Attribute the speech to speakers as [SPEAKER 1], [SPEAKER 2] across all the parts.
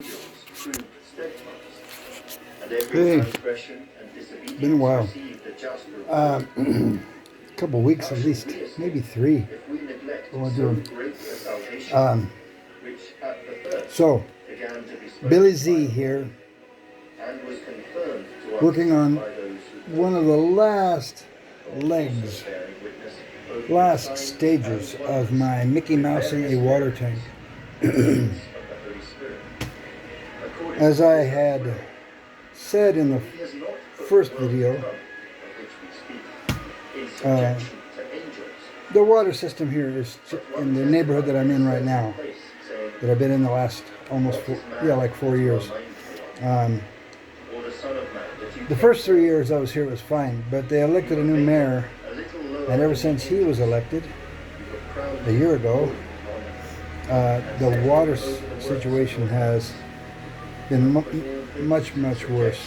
[SPEAKER 1] Hey, been a while. Couple weeks at least, maybe 3. What we're doing. So, Billy Z here, working on one of the last stages of my Mickey Mousing a water tank. As I had said in the first video, the water system here is in the neighborhood that I'm in right now, that I've been in the last almost 4 years. The first 3 years I was here it was fine, but they elected a new mayor, and ever since he was elected a year ago, the water situation has been much worse.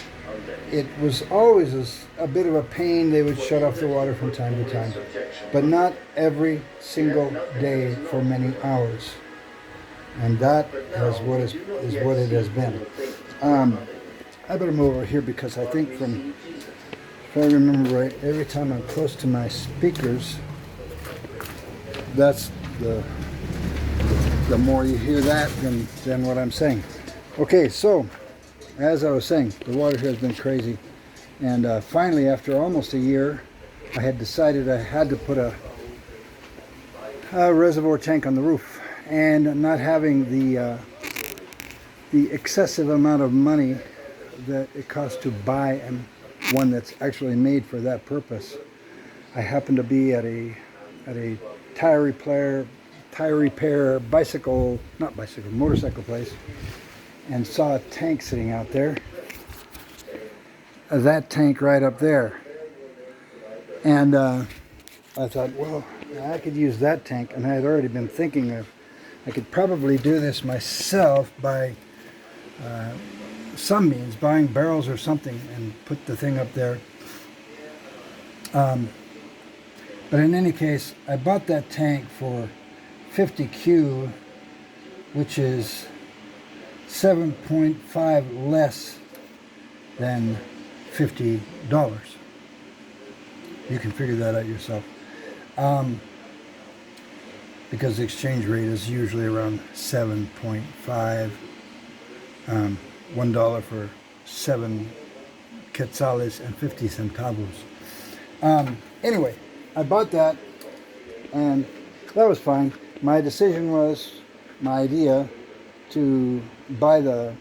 [SPEAKER 1] It was always a bit of a pain. They would shut off the water from time to time, but not every single day for many hours. And that is what it has been. I better move over here because I think if I remember right, every time I'm close to my speakers, that's the more you hear that than what I'm saying. Okay, so as I was saying, the water here has been crazy, and finally, after almost a year, I had decided I had to put a reservoir tank on the roof, and not having the excessive amount of money that it costs to buy one that's actually made for that purpose. I happened to be at a tire repair motorcycle place, and saw a tank sitting out there. That tank right up there. And I thought, well, I could use that tank, and I had already been thinking I could probably do this myself by some means, buying barrels or something and put the thing up there. But in any case, I bought that tank for 50Q, which is 7.5 less than $50. You can figure that out yourself. Because the exchange rate is usually around 7.5, $1 for 7 quetzales and 50 centavos. Anyway, I bought that, and that was fine. My idea to buy that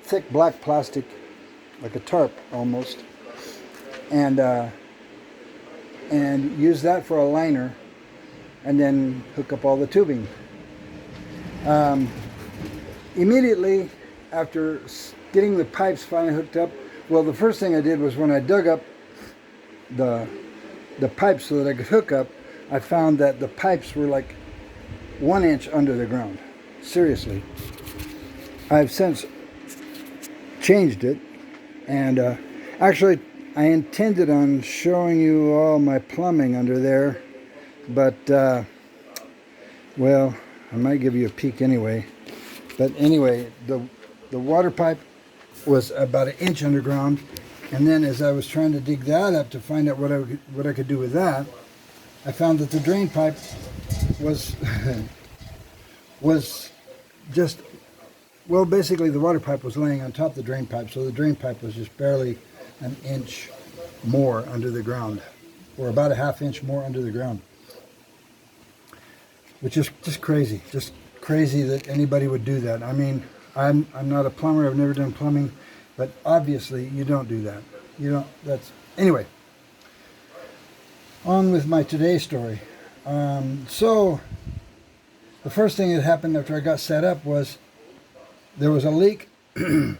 [SPEAKER 1] thick black plastic, like a tarp almost, and use that for a liner, and then hook up all the tubing. Immediately after getting the pipes finally hooked up, well, the first thing I did was when I dug up the pipes so that I could hook up, I found that the pipes were like 1 inch under the ground. Seriously. I've since changed it, and actually I intended on showing you all my plumbing under there, but well, I might give you a peek anyway. But anyway, the water pipe was about 1 inch underground, and then as I was trying to dig that up to find out what I could do with that, I found that the drain pipe was just, well, basically the water pipe was laying on top of the drain pipe, so the drain pipe was just barely 1 inch more under the ground, or about 1/2 inch more under the ground, which is just crazy that anybody would do that. I mean, I'm not a plumber, I've never done plumbing, but obviously you don't do that. Anyway, on with my today's story. So the first thing that happened after I got set up was there was a leak in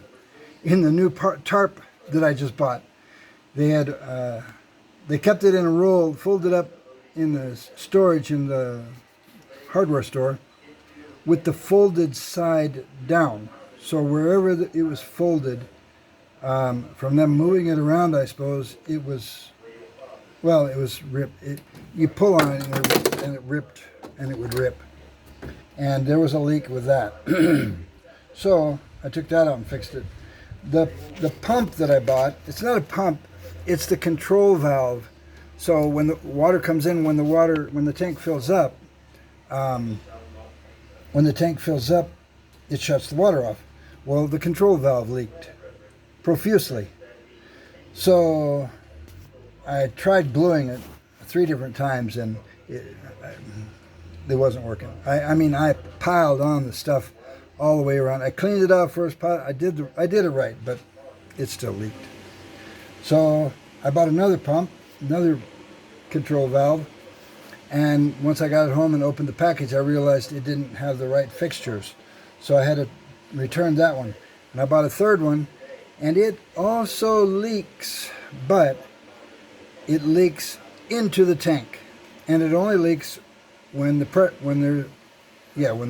[SPEAKER 1] the new tarp that I just bought. They kept it in a roll, folded up in the storage in the hardware store, with the folded side down. So wherever it was folded, from them moving it around, I suppose, it was ripped. You pull on it and it ripped, and it would rip. And there was a leak with that. So I took that out and fixed it. The pump that I bought, it's not a pump, it's the control valve. So when the water comes in, when the tank fills up, it shuts the water off. Well, the control valve leaked profusely. So I tried gluing it 3 different times, and it wasn't working. I mean, I piled on the stuff all the way around. I cleaned it out first. I did it right, but it still leaked. So I bought another pump, another control valve, and once I got it home and opened the package, I realized it didn't have the right fixtures. So I had to return that one. And I bought a third one, and it also leaks, but it leaks into the tank, and it only leaks when the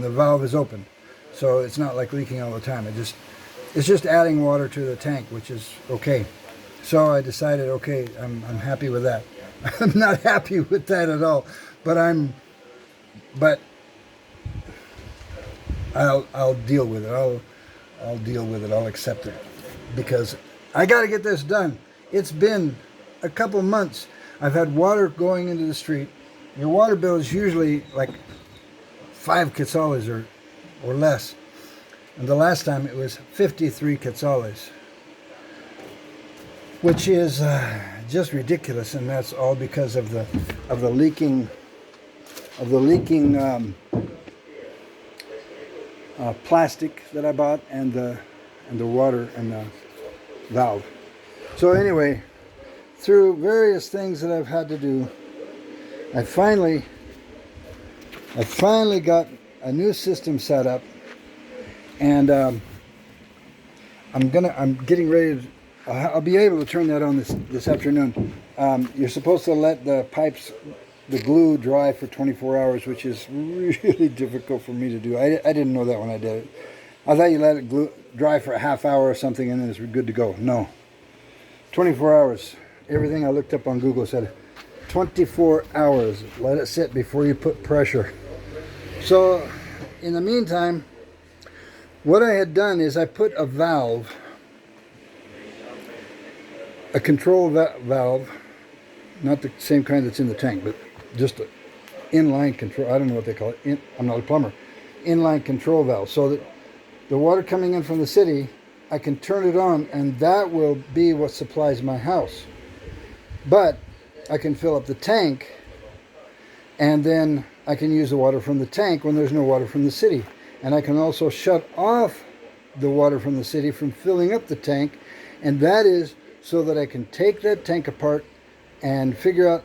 [SPEAKER 1] valve is open. So it's not like leaking all the time. It's just adding water to the tank, which is okay. So I decided, okay, I'm happy with that. I'm not happy with that at all, but I'll deal with it. I'll deal with it. I'll accept it, because I got to get this done. It's been a couple months. I've had water going into the street. Your water bill is usually like 5 quetzales or less. And the last time it was 53 quetzales, which is just ridiculous, and that's all because of the leaking plastic that I bought, and the water and the valve. So anyway, through various things that I've had to do, I finally got a new system set up, and I'm getting ready to. I'll be able to turn that on this afternoon. You're supposed to let the pipes, the glue, dry for 24 hours, which is really difficult for me to do. I didn't know that when I did it. I thought you let it dry for a half hour or something, and then it's good to go. No, 24 hours. Everything I looked up on Google said 24 hours. Let it sit before you put pressure. So in the meantime, what I had done is I put a valve, a control valve, not the same kind that's in the tank, but just an inline control. I don't know what they call it. I'm not a plumber. Inline control valve, so that the water coming in from the city, I can turn it on, and that will be what supplies my house. But I can fill up the tank, and then I can use the water from the tank when there's no water from the city. And I can also shut off the water from the city from filling up the tank, and that is so that I can take that tank apart and figure out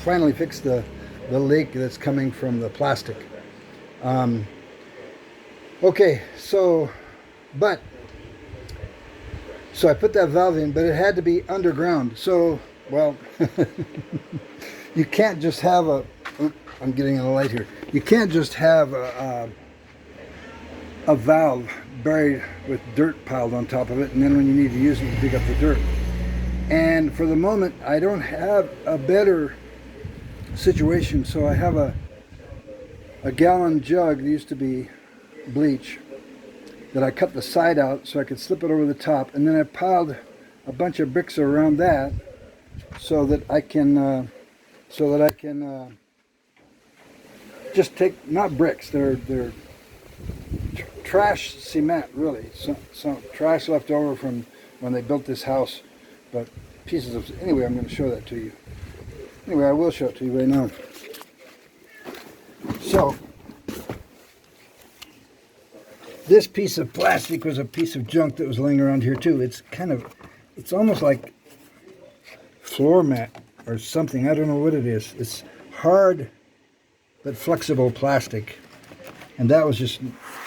[SPEAKER 1] finally fix the leak that's coming from the plastic. Okay, so I put that valve in, but it had to be underground. So, well, you can't just have I'm getting in the light here. You can't just have a valve buried with dirt piled on top of it, and then when you need to use it, you dig up the dirt. And for the moment, I don't have a better situation, so I have a gallon jug that used to be bleach that I cut the side out so I could slip it over the top, and then I piled a bunch of bricks around that so that I can just take, not bricks, they're trash cement, really, some trash left over from when they built this house, but pieces of, anyway, I'm going to show that to you. Anyway, I will show it to you right now. So this piece of plastic was a piece of junk that was laying around here too. It's almost like floor mat or something. I don't know what it is. It's hard but flexible plastic, and that was just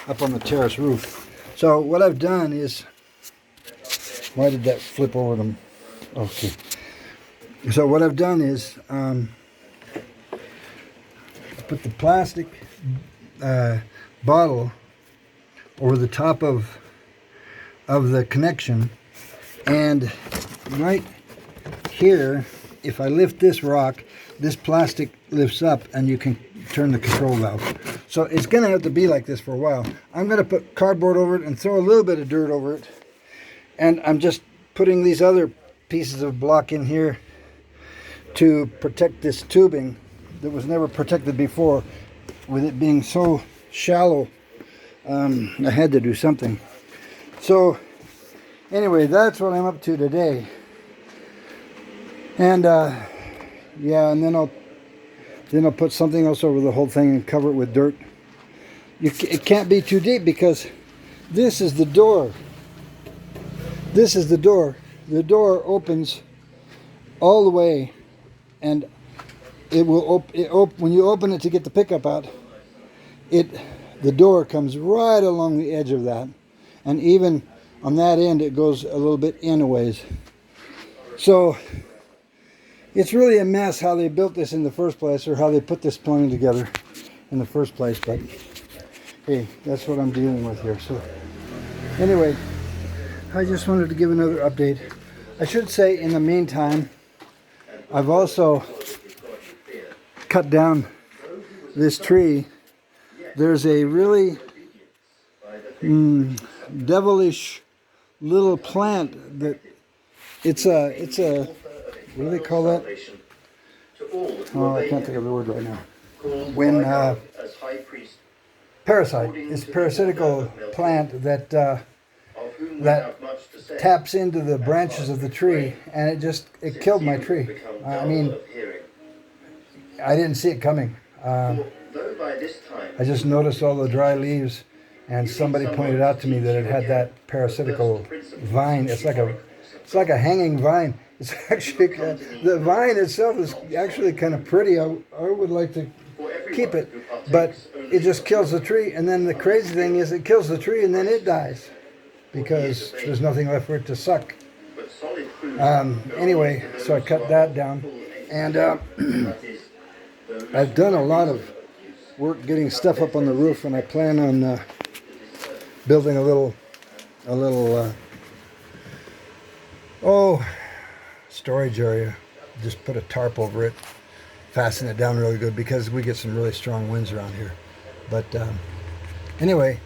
[SPEAKER 1] up on the terrace roof. So what I've done is, why did that flip over them? Okay. So what I've done is put the plastic bottle over the top of the connection, and right here, if I lift this rock, this plastic lifts up and you can turn the control valve. So it's going to have to be like this for a while. I'm going to put cardboard over it and throw a little bit of dirt over it. And I'm just putting these other pieces of block in here to protect this tubing that was never protected before. With it being so shallow, I had to do something. So anyway, that's what I'm up to today. And yeah, and then I'll put something else over the whole thing and cover it with dirt. It can't be too deep because this is the door. This is the door. The door opens all the way, and it will when you open it to get the pickup out, the door comes right along the edge of that, and even on that end it goes a little bit in a ways. So it's really a mess how they built this in the first place, or how they put this plumbing together in the first place, but hey, that's what I'm dealing with here. So anyway, I just wanted to give another update. I should say, in the meantime, I've also cut down this tree. There's a really devilish little plant that it's a what do they call that? Oh, I can't think of the word right now. When parasite. It's a parasitical plant that taps into the branches of the tree, and it killed my tree. I mean, I didn't see it coming. I just noticed all the dry leaves, and somebody pointed out to me that it had that parasitical vine. It's like a hanging vine. It's actually the vine itself is actually kind of pretty. I would like to keep it, but it just kills the tree. And then the crazy thing is, it kills the tree and then it dies because there's nothing left for it to suck. Anyway, so I cut that down, and I've done a lot of work getting stuff up on the roof, and I plan on building a little storage area. Just put a tarp over it, fasten it down really good, because we get some really strong winds around here. But anyway,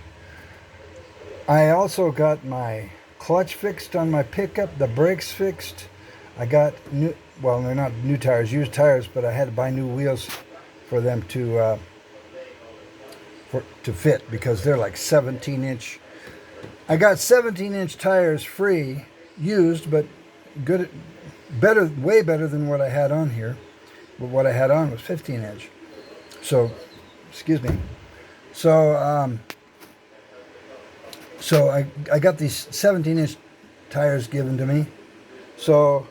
[SPEAKER 1] I also got my clutch fixed on my pickup, the brakes fixed. I got new, well, they're not new tires, used tires, but I had to buy new wheels for them to fit, because they're like 17-inch. I got 17-inch tires free, used, but good, better, way better than what I had on here. But what I had on was 15-inch. So, excuse me. So, so I got these 17-inch tires given to me. So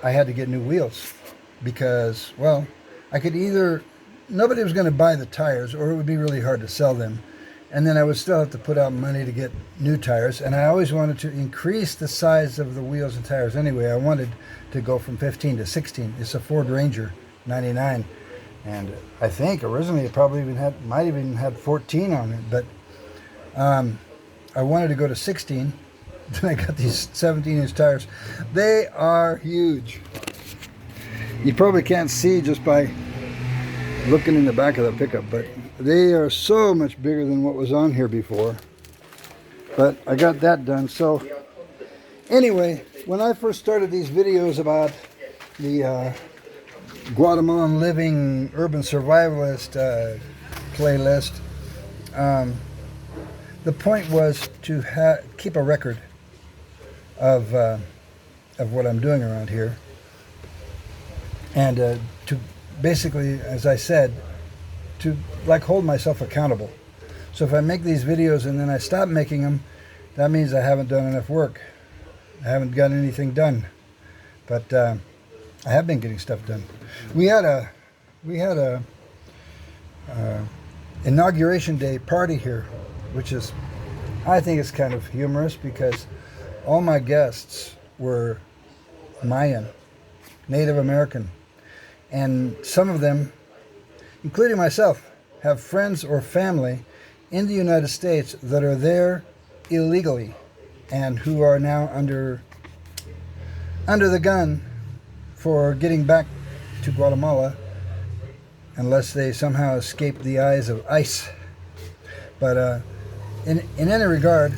[SPEAKER 1] I had to get new wheels, because, well, I could either, nobody was going to buy the tires, or it would be really hard to sell them. And then I would still have to put out money to get new tires. And I always wanted to increase the size of the wheels and tires anyway. I wanted to go from 15 to 16. It's a Ford Ranger 99. And I think originally it probably might have even had 14 on it. But I wanted to go to 16. Then I got these 17-inch tires. They are huge. You probably can't see just by looking in the back of the pickup, but they are so much bigger than what was on here before. But I got that done. So anyway, when I first started these videos about the Guatemalan Living Urban Survivalist playlist, the point was to keep a record of what I'm doing around here, and to basically, as I said, to like hold myself accountable. So if I make these videos and then I stop making them, that means I haven't done enough work. I haven't got anything done. But I have been getting stuff done. We had a inauguration day party here, which is, I think it's kind of humorous, because all my guests were Mayan, Native American, and some of them, including myself, have friends or family in the United States that are there illegally, and who are now under the gun for getting back to Guatemala unless they somehow escape the eyes of ice. But in any regard,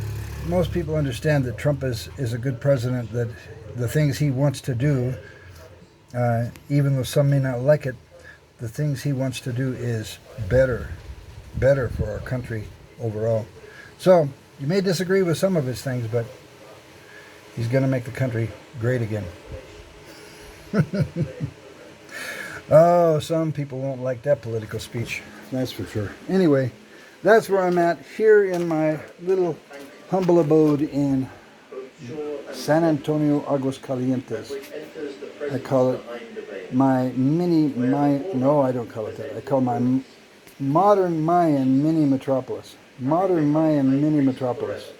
[SPEAKER 1] most people understand that Trump is a good president, that the things he wants to do, even though some may not like it, the things he wants to do is better for our country overall. So, you may disagree with some of his things, but he's going to make the country great again. Oh, some people won't like that political speech. That's for sure. Anyway, that's where I'm at here in my little humble abode in San Antonio, Aguascalientes. I call it my no, I don't call it that. I call my modern Mayan mini metropolis. Modern Mayan mini metropolis.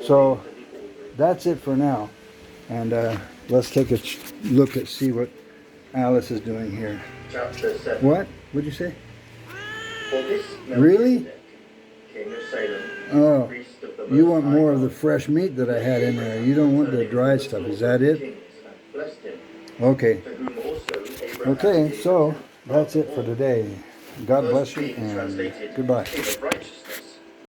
[SPEAKER 1] So that's it for now. And let's take a look at see what Alice is doing here. What? What'd you say? Really? Oh, you want more of the fresh meat that I had in there. You don't want the dried stuff. is that it? Okay. Okay, so that's it for today. God bless you and goodbye.